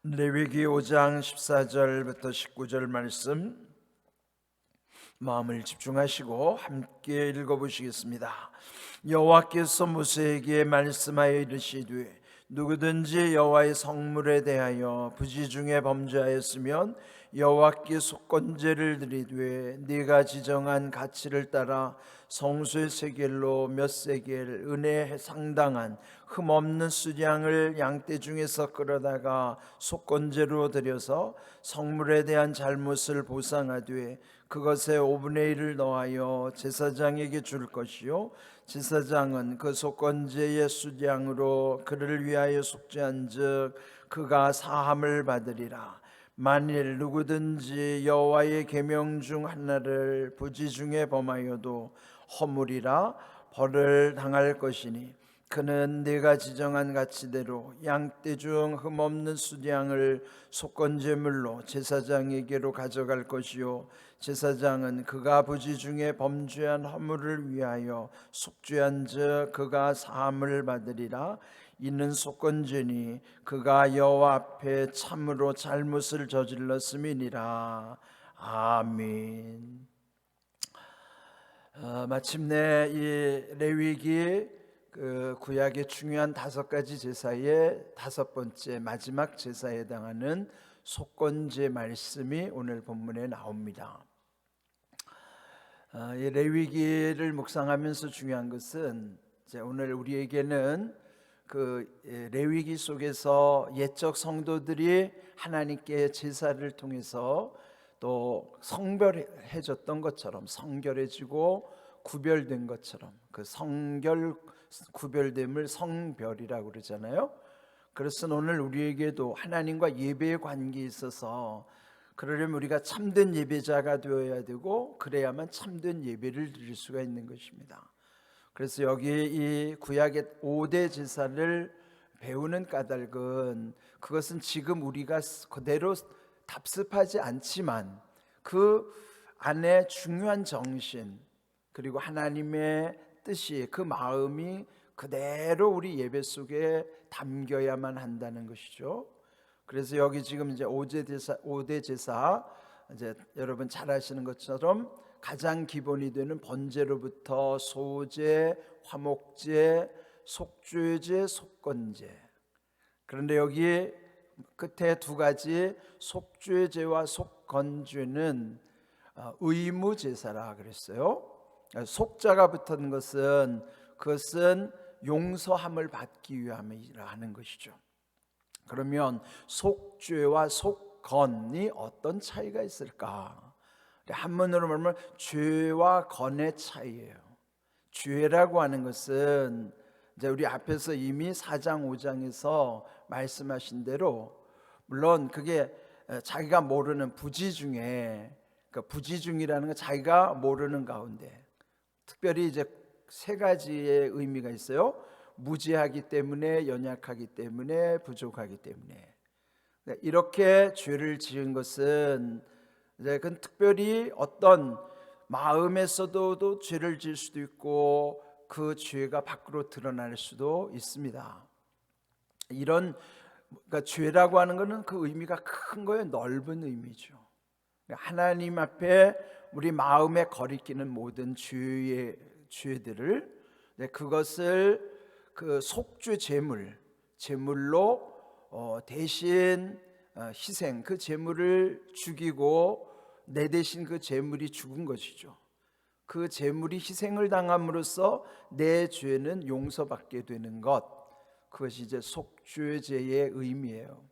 레위기 5장 14절부터 19절 말씀 마음을 집중하시고 함께 읽어보시겠습니다. 여호와께서 모세에게 말씀하여 이르시되 누구든지 여호와의 성물에 대하여 부지 중에 범죄하였으면 여호와께 속건제를 드리되 네가 지정한 가치를 따라 성소의 세겔로 몇 세겔 은에 상당한 흠없는 수량을 양떼 중에서 끌어다가 속건제로 드려서 성물에 대한 잘못을 보상하되 그것의 5분의 1을 더하여 제사장에게 줄 것이요 제사장은 그 속건제의 수량으로 그를 위하여 속죄한즉 그가 사함을 받으리라. 만일 누구든지 여호와의 계명 중 하나를 부지 중에 범하여도 허물이라 벌을 당할 것이니 그는 네가 지정한 가치대로 양떼 중 흠없는 수량을 속건제물로 제사장에게로 가져갈 것이요 제사장은 그가 부지 중에 범죄한 허물을 위하여 속죄한즉 그가 사함을 받으리라. 이는 속건제니 그가 여호와 앞에 참으로 잘못을 저질렀음이니라. 아멘. 마침내 이 레위기 구약의 중요한 5가지 제사의 5번째 마지막 제사에 해당하는 속건제 말씀이 오늘 본문에 나옵니다. 이 레위기를 묵상하면서 중요한 것은 이제 오늘 우리에게는 그 레위기 속에서 옛적 성도들이 하나님께 제사를 통해서 또 성별해졌던 것처럼 성결해지고 구별된 것처럼 그 성결 구별됨을 성별이라고 그러잖아요. 그래서 오늘 우리에게도 하나님과 예배의 관계에 있어서 그러려면 우리가 참된 예배자가 되어야 되고 그래야만 참된 예배를 드릴 수가 있는 것입니다. 그래서 여기 이 구약의 5대 제사를 배우는 까닭은 그것은 지금 우리가 그대로 답습하지 않지만 그 안에 중요한 정신 그리고 하나님의 뜻이 그 마음이 그대로 우리 예배 속에 담겨야만 한다는 것이죠. 그래서 여기 지금 이제 5대 제사 이제 여러분 잘 아시는 것처럼 가장 기본이 되는 번제로부터 소제, 화목제, 속죄제, 속건제. 그런데 여기 끝에 2가지 속죄제와 속건제는 의무 제사라 그랬어요. 속자가 붙은 것은 그것은 용서함을 받기 위함이라 하는 것이죠. 그러면 속죄와 속건이 어떤 차이가 있을까? 한문으로 말하면 죄와 건의 차이예요. 죄라고 하는 것은 이제 우리 앞에서 이미 4장 5장에서 말씀하신 대로 물론 그게 자기가 모르는 부지 중에 그 부지 중이라는 건 자기가 모르는 가운데 특별히 이제 3가지의 의미가 있어요. 무지하기 때문에, 연약하기 때문에, 부족하기 때문에. 이렇게 죄를 지은 것은 그건 특별히 어떤 마음에서도 죄를 지을 수도 있고 그 죄가 밖으로 드러날 수도 있습니다. 이런 그러니까 죄라고 하는 것은 그 의미가 큰 거예요. 넓은 의미죠. 하나님 앞에 우리 마음에 거리끼는 모든 죄들을 그것을 그 속죄 제물로 대신 희생 그 제물을 죽이고 내 대신 그 제물이 죽은 것이죠. 그 제물이 희생을 당함으로써 내 죄는 용서받게 되는 것, 그것이 이제 속죄제의 의미예요.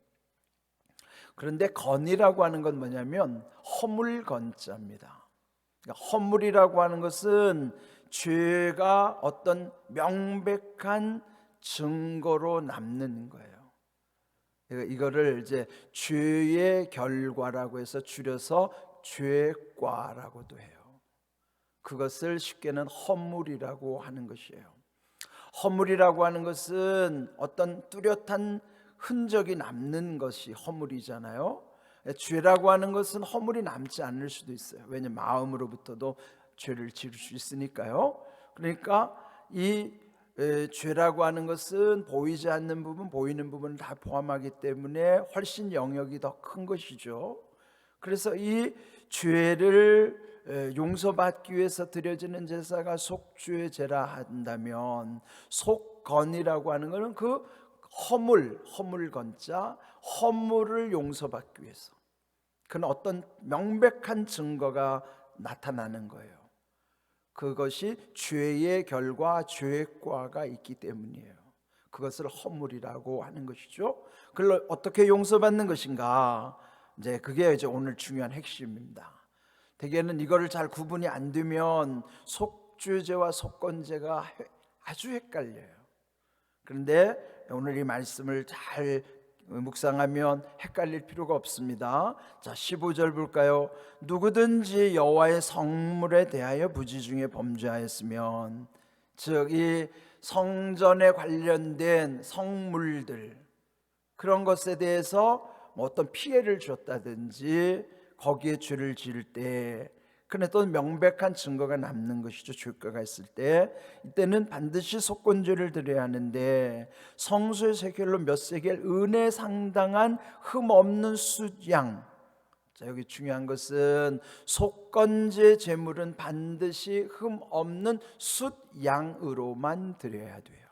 그런데 건이라고 하는 건 뭐냐면 허물 건자입니다. 그러니까 허물이라고 하는 것은 죄가 어떤 명백한 증거로 남는 거예요. 이거를 이제 죄의 결과라고 해서 줄여서 죄과라고도 해요. 그것을 쉽게는 허물이라고 하는 것이에요. 허물이라고 하는 것은 어떤 뚜렷한 흔적이 남는 것이 허물이잖아요. 죄라고 하는 것은 허물이 남지 않을 수도 있어요. 왜냐하면 마음으로부터도 죄를 지을 수 있으니까요. 그러니까 이 죄라고 하는 것은 보이지 않는 부분, 보이는 부분을 다 포함하기 때문에 훨씬 영역이 더 큰 것이죠. 그래서 이 죄를 용서받기 위해서 드려지는 제사가 속죄 제라 한다면, 속건이라고 하는 것은 그 허물건자, 허물을 용서받기 위해서, 그는 어떤 명백한 증거가 나타나는 거예요. 그것이 죄의 결과, 죄의 과가 있기 때문이에요. 그것을 허물이라고 하는 것이죠. 그걸 어떻게 용서받는 것인가? 이제 그게 이제 오늘 중요한 핵심입니다. 대개는 이거를 잘 구분이 안 되면 속죄죄와 속건죄가 아주 헷갈려요. 그런데 오늘 이 말씀을 잘 묵상하면 헷갈릴 필요가 없습니다. 자, 15절 볼까요? 누구든지 여호와의 성물에 대하여 부지 중에 범죄하였으면, 즉 이 성전에 관련된 성물들, 그런 것에 대해서 뭐 어떤 피해를 줬다든지 거기에 죄를 지을 때, 그런데 또 명백한 증거가 남는 것이죠. 죄가가 있을 때, 이때는 반드시 속건죄를 드려야 하는데, 성소의 세겔로 몇 세겔, 은혜 상당한 흠 없는 숫양. 자, 여기 중요한 것은 속건죄 제물은 반드시 흠 없는 숫양으로만 드려야 돼요.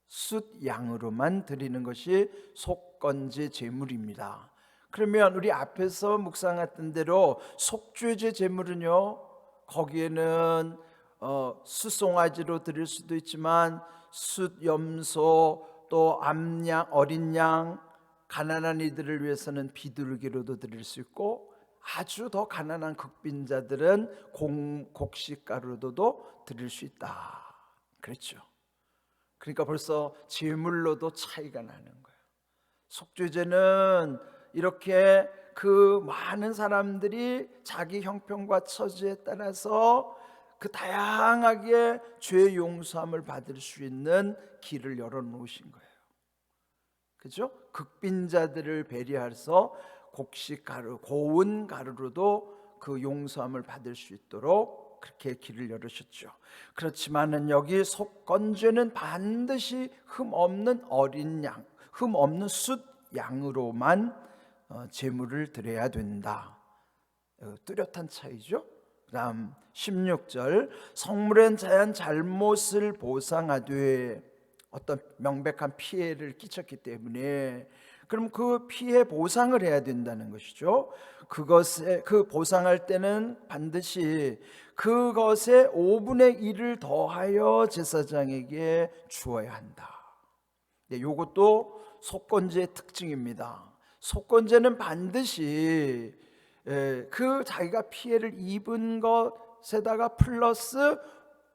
숫양으로만 드리는 것이 속건죄 제물입니다. 그러면 우리 앞에서 묵상했던 대로 속죄제 제물은요, 거기에는 숫송아지로 드릴 수도 있지만 숫염소, 또 암양, 어린 양, 가난한 이들을 위해서는 비둘기로도 드릴 수 있고, 아주 더 가난한 극빈자들은 곡식가루로도 드릴 수 있다. 그렇죠. 그러니까 벌써 제물로도 차이가 나는 거예요. 속죄제는 이렇게 그 많은 사람들이 자기 형편과 처지에 따라서 그 다양하게 죄 용서함을 받을 수 있는 길을 열어놓으신 거예요. 그죠? 극빈자들을 배려해서 곡식가루, 고운 가루로도 그 용서함을 받을 수 있도록 그렇게 길을 열으셨죠. 그렇지만은 여기 속건죄는 반드시 흠 없는 어린 양, 흠 없는 숫 양으로만 제물을 드려야 된다. 뚜렷한 차이죠. 그다음 16절, 성물엔 자한 잘못을 보상하되, 어떤 명백한 피해를 끼쳤기 때문에 그럼 그 피해 보상을 해야 된다는 것이죠. 그 보상할 때는 반드시 그것의 5분의 1을 더하여 제사장에게 주어야 한다. 이것도 속건제의 특징입니다. 속건제는 반드시 그 자기가 피해를 입은 것에다가 플러스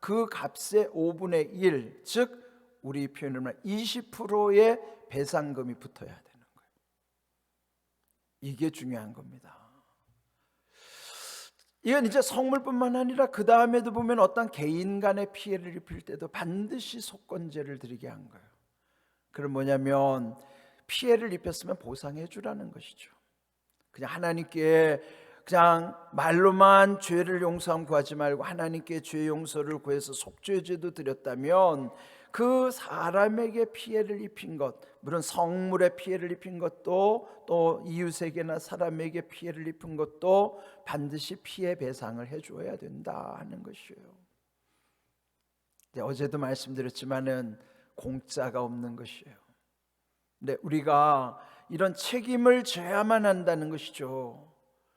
그 값의 5분의 1, 즉 우리 표현으로 20%의 배상금이 붙어야 되는 거예요. 이게 중요한 겁니다. 이건 이제 성물뿐만 아니라 그 다음에도 보면 어떤 개인 간의 피해를 입힐 때도 반드시 속건제를 드리게 한 거예요. 그럼 뭐냐면 피해를 입혔으면 보상해 주라는 것이죠. 그냥 하나님께 그냥 말로만 죄를 용서함 구하지 말고 하나님께 죄 용서를 구해서 속죄제도 드렸다면, 그 사람에게 피해를 입힌 것, 물론 성물에 피해를 입힌 것도, 또 이웃에게나 사람에게 피해를 입힌 것도 반드시 피해 배상을 해줘야 된다 하는 것이에요. 어제도 말씀드렸지만은 공짜가 없는 것이에요. 근데 우리가 이런 책임을 져야만 한다는 것이죠.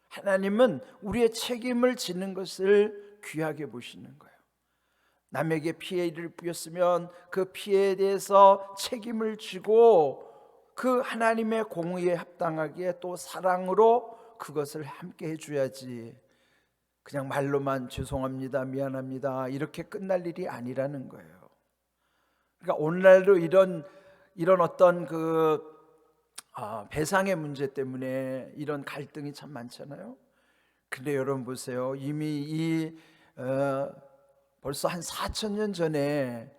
하나님은 우리의 책임을 지는 것을 귀하게 보시는 거예요. 남에게 피해를 입혔으면 그 피해에 대해서 책임을 지고 그 하나님의 공의에 합당하게 또 사랑으로 그것을 함께 해줘야지, 그냥 말로만 죄송합니다, 미안합니다 이렇게 끝날 일이 아니라는 거예요. 그러니까 오늘날도 이런 어떤 배상의 문제 때문에 이런 갈등이 참 많잖아요. 근데 여러분 보세요. 이미 벌써 한 4,000년 전에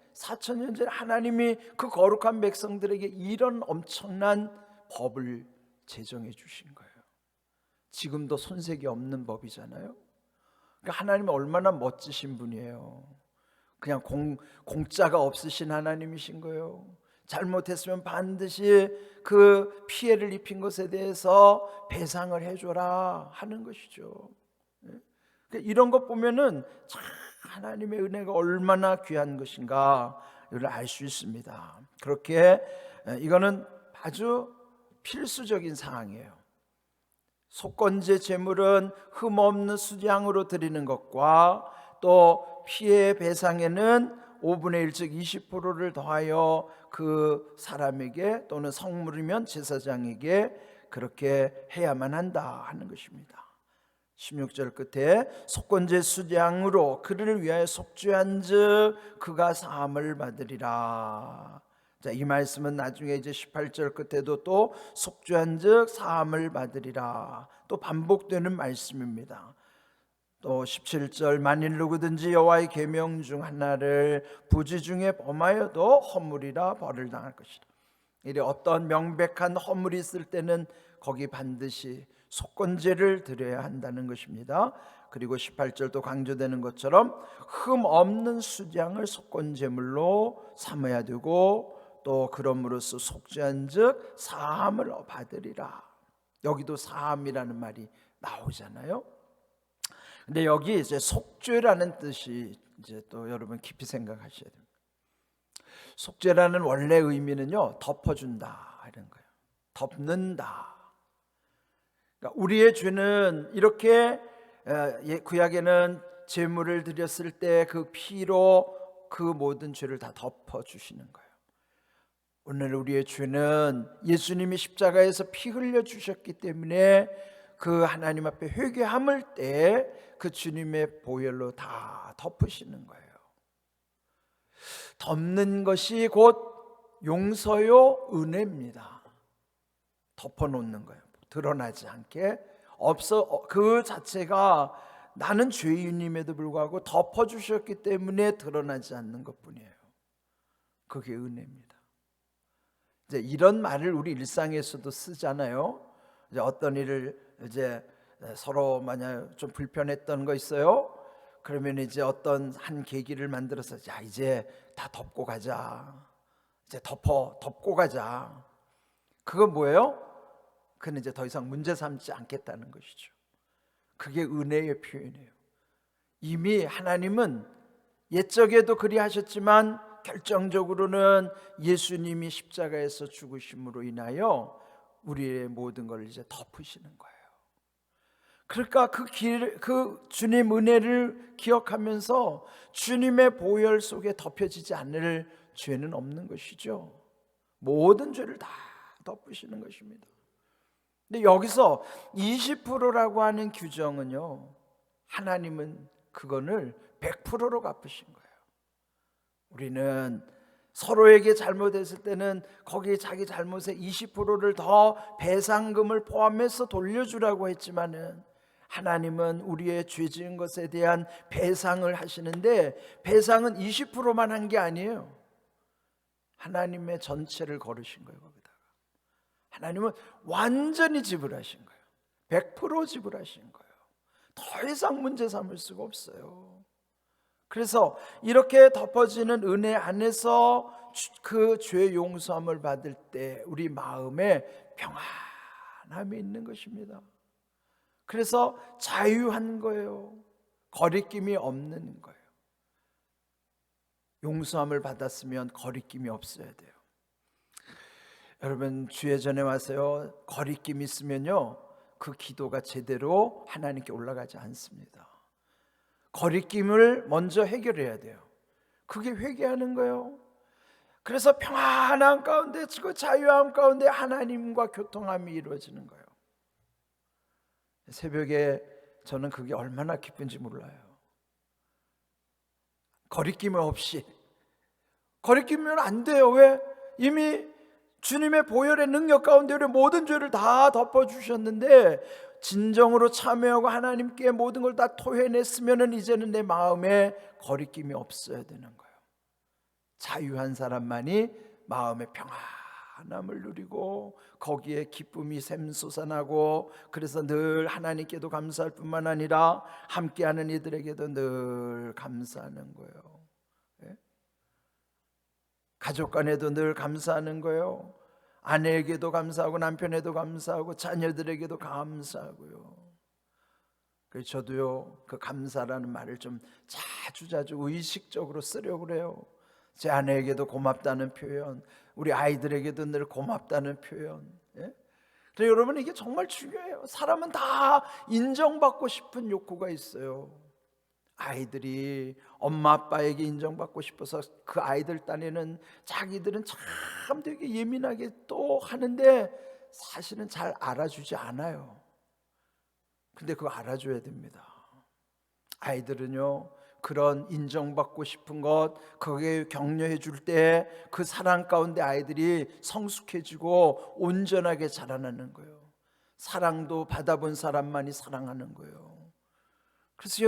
하나님이 그 거룩한 백성들에게 이런 엄청난 법을 제정해 주신 거예요. 지금도 손색이 없는 법이잖아요. 그러니까 하나님은 얼마나 멋지신 분이에요. 그냥 공짜가 없으신 하나님이신 거예요. 잘못했으면 반드시 그 피해를 입힌 것에 대해서 배상을 해줘라 하는 것이죠. 이런 것 보면은 참 하나님의 은혜가 얼마나 귀한 것인가를 알 수 있습니다. 그렇게 이거는 아주 필수적인 상황이에요. 속건제 제물은 흠없는 수양으로 드리는 것과 또 피해 배상에는 5분의 1, 즉 20%를 더하여 그 사람에게 또는 성물이면 제사장에게 그렇게 해야만 한다 하는 것입니다. 16절 끝에 속건제 수양으로 그를 위하여 속죄한즉 그가 사함을 받으리라. 자, 이 말씀은 나중에 이제 18절 끝에도 또 속죄한즉 사함을 받으리라 또 반복되는 말씀입니다. 또 17절 만일 누구든지 여호와의 계명 중 하나를 부지 중에 범하여도 허물이라 벌을 당할 것이다. 이래 어떤 명백한 허물이 있을 때는 거기 반드시 속건제를 드려야 한다는 것입니다. 그리고 18절도 강조되는 것처럼 흠 없는 수장을 속건제물로 삼아야 되고 또 그럼으로써 속죄한즉 사함을 받으리라. 여기도 사함이라는 말이 나오잖아요. 근데 여기 이제 속죄라는 뜻이 이제 또 여러분 깊이 생각하셔야 됩니다. 속죄라는 원래 의미는요, 덮어준다 이런 거예요. 덮는다. 그러니까 우리의 죄는 이렇게 구약에는 제물을 드렸을 때 그 피로 그 모든 죄를 다 덮어주시는 거예요. 오늘 우리의 죄는 예수님이 십자가에서 피 흘려 주셨기 때문에 그 하나님 앞에 회개함을 때 그 주님의 보혈로 다 덮으시는 거예요. 덮는 것이 곧 용서요 은혜입니다. 덮어놓는 거예요. 드러나지 않게 그 자체가 나는 죄인임에도 불구하고 덮어주셨기 때문에 드러나지 않는 것뿐이에요. 그게 은혜입니다. 이제 이런 말을 우리 일상에서도 쓰잖아요. 이제 어떤 일을 이제 서로 만약 좀 불편했던 거 있어요. 그러면 이제 어떤 한 계기를 만들어서 자 이제 다 덮고 가자. 이제 덮고 가자. 그건 뭐예요? 그는 이제 더 이상 문제 삼지 않겠다는 것이죠. 그게 은혜의 표현이에요. 이미 하나님은 옛적에도 그리하셨지만 결정적으로는 예수님이 십자가에서 죽으심으로 인하여 우리의 모든 걸 이제 덮으시는 거예요. 그러니까 그 주님 은혜를 기억하면서 주님의 보혈 속에 덮여지지 않을 죄는 없는 것이죠. 모든 죄를 다 덮으시는 것입니다. 근데 여기서 20%라고 하는 규정은요, 하나님은 그거를 100%로 갚으신 거예요. 우리는 서로에게 잘못했을 때는 거기에 자기 잘못의 20%를 더 배상금을 포함해서 돌려주라고 했지만은 하나님은 우리의 죄 지은 것에 대한 배상을 하시는데 배상은 20%만 한 게 아니에요. 하나님의 전체를 걸으신 거예요. 거기다가 하나님은 완전히 지불하신 거예요. 100% 지불하신 거예요. 더 이상 문제 삼을 수가 없어요. 그래서 이렇게 덮어지는 은혜 안에서 그 죄 용서함을 받을 때 우리 마음에 평안함이 있는 것입니다. 그래서 자유한 거예요. 거리낌이 없는 거예요. 용서함을 받았으면 거리낌이 없어야 돼요. 여러분 주의 전에 와서요, 거리낌 있으면요 그 기도가 제대로 하나님께 올라가지 않습니다. 거리낌을 먼저 해결해야 돼요. 그게 회개하는 거예요. 그래서 평안함 가운데, 그 자유함 가운데 하나님과 교통함이 이루어지는 거예요. 새벽에 저는 그게 얼마나 기쁜지 몰라요. 거리낌 없이. 거리끼면 안 돼요. 왜? 이미 주님의 보혈의 능력 가운데 우리 모든 죄를 다 덮어주셨는데 진정으로 참여하고 하나님께 모든 걸 다 토해냈으면 이제는 내 마음에 거리낌이 없어야 되는 거예요. 자유한 사람만이 마음의 평안함을 누리고 거기에 기쁨이 샘솟아나고 그래서 늘 하나님께도 감사할 뿐만 아니라 함께하는 이들에게도 늘 감사하는 거예요. 가족 간에도 늘 감사하는 거예요. 아내에게도 감사하고 남편에도 감사하고 자녀들에게도 감사하고요. 그래서 저도요, 그 감사라는 말을 좀 자주 의식적으로 쓰려고 그래요. 제 아내에게도 고맙다는 표현, 우리 아이들에게도 늘 고맙다는 표현. 예? 그래서 여러분, 이게 정말 중요해요. 사람은 다 인정받고 싶은 욕구가 있어요. 아이들이 엄마 아빠에게 인정받고 싶어서 그 아이들 딴에는 자기들은 참 되게 예민하게 또 하는데 사실은 잘 알아주지 않아요. 근데 그거 알아줘야 됩니다. 아이들은요, 그런 인정받고 싶은 것, 거기에 격려해 줄 때 그 사랑 가운데 아이들이 성숙해지고 온전하게 자라나는 거예요. 사랑도 받아본 사람만이 사랑하는 거예요. 그래서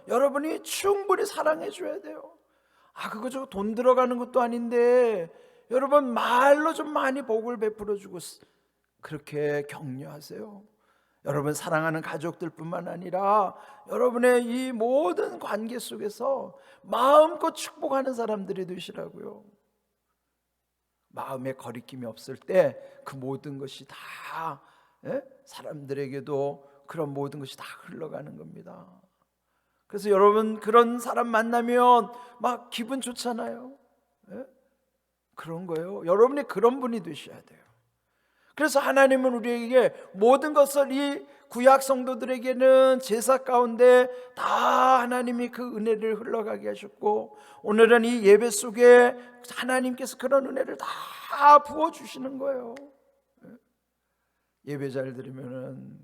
여러분이 충분히 사랑해 줘야 돼요. 그거 저 돈 들어가는 것도 아닌데 여러분 말로 좀 많이 복을 베풀어 주고 그렇게 격려하세요. 여러분 사랑하는 가족들뿐만 아니라 여러분의 이 모든 관계 속에서 마음껏 축복하는 사람들이 되시라고요. 마음에 거리낌이 없을 때 그 모든 것이 다 사람들에게도 그런 모든 것이 다 흘러가는 겁니다. 그래서 여러분 그런 사람 만나면 막 기분 좋잖아요. 그런 거예요. 여러분이 그런 분이 되셔야 돼요. 그래서 하나님은 우리에게 모든 것을 이 구약 성도들에게는 제사 가운데 다 하나님이 그 은혜를 흘러가게 하셨고, 오늘은 이 예배 속에 하나님께서 그런 은혜를 다 부어주시는 거예요. 예배 잘 들으면은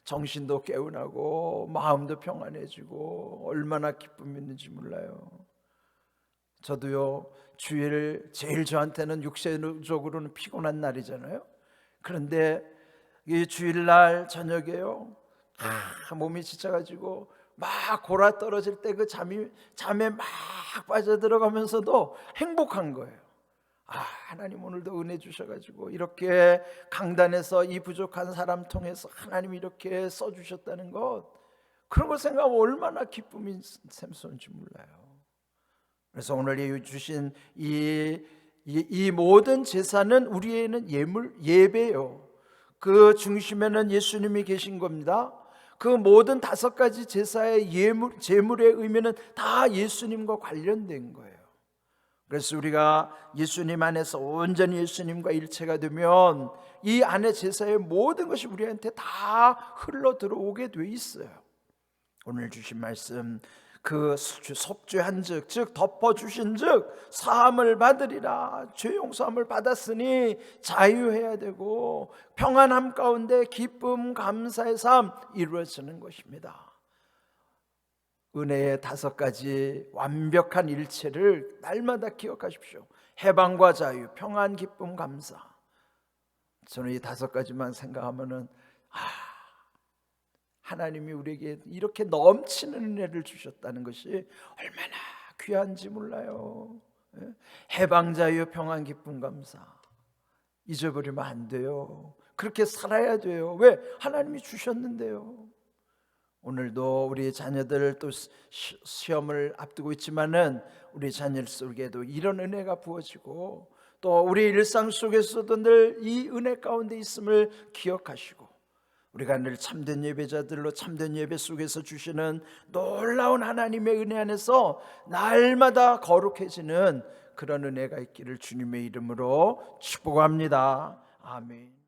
정신도 개운하고 마음도 평안해지고 얼마나 기쁨이 있는지 몰라요. 저도요, 주일 제일 저한테는 육체적으로는 피곤한 날이잖아요. 그런데 이 주일날 저녁에요, 몸이 지쳐가지고 막 골아 떨어질 때 그 잠에 막 빠져들어가면서도 행복한 거예요. 하나님 오늘도 은혜 주셔가지고 이렇게 강단에서 이 부족한 사람 통해서 하나님이 이렇게 써주셨다는 것, 그런 걸 생각하면 얼마나 기쁨이 샘솟는지 몰라요. 그래서 오늘 주신 이 모든 제사는 우리에는 예배요. 그 중심에는 예수님이 계신 겁니다. 그 모든 5가지 제사의 제물의 의미는 다 예수님과 관련된 거예요. 그래서 우리가 예수님 안에서 온전히 예수님과 일체가 되면 이 안에 제사의 모든 것이 우리한테 다 흘러 들어오게 돼 있어요. 오늘 주신 말씀, 그 속죄한즉 즉 덮어주신즉 사함을 받으리라. 죄 용서함을 받았으니 자유해야 되고 평안함 가운데 기쁨 감사의 삶 이루어지는 것입니다. 은혜의 5가지 완벽한 일체를 날마다 기억하십시오. 해방과 자유, 평안, 기쁨, 감사. 저는 이 5가지만 생각하면은 하나님이 우리에게 이렇게 넘치는 은혜를 주셨다는 것이 얼마나 귀한지 몰라요. 해방, 자유, 평안, 기쁨, 감사 잊어버리면 안 돼요. 그렇게 살아야 돼요. 왜? 하나님이 주셨는데요. 오늘도 우리 자녀들 또 시험을 앞두고 있지만은 우리 자녀들 속에도 이런 은혜가 부어지고 또 우리 일상 속에서도 늘 이 은혜 가운데 있음을 기억하시고 우리가 늘 참된 예배자들로 참된 예배 속에서 주시는 놀라운 하나님의 은혜 안에서 날마다 거룩해지는 그런 은혜가 있기를 주님의 이름으로 축복합니다. 아멘.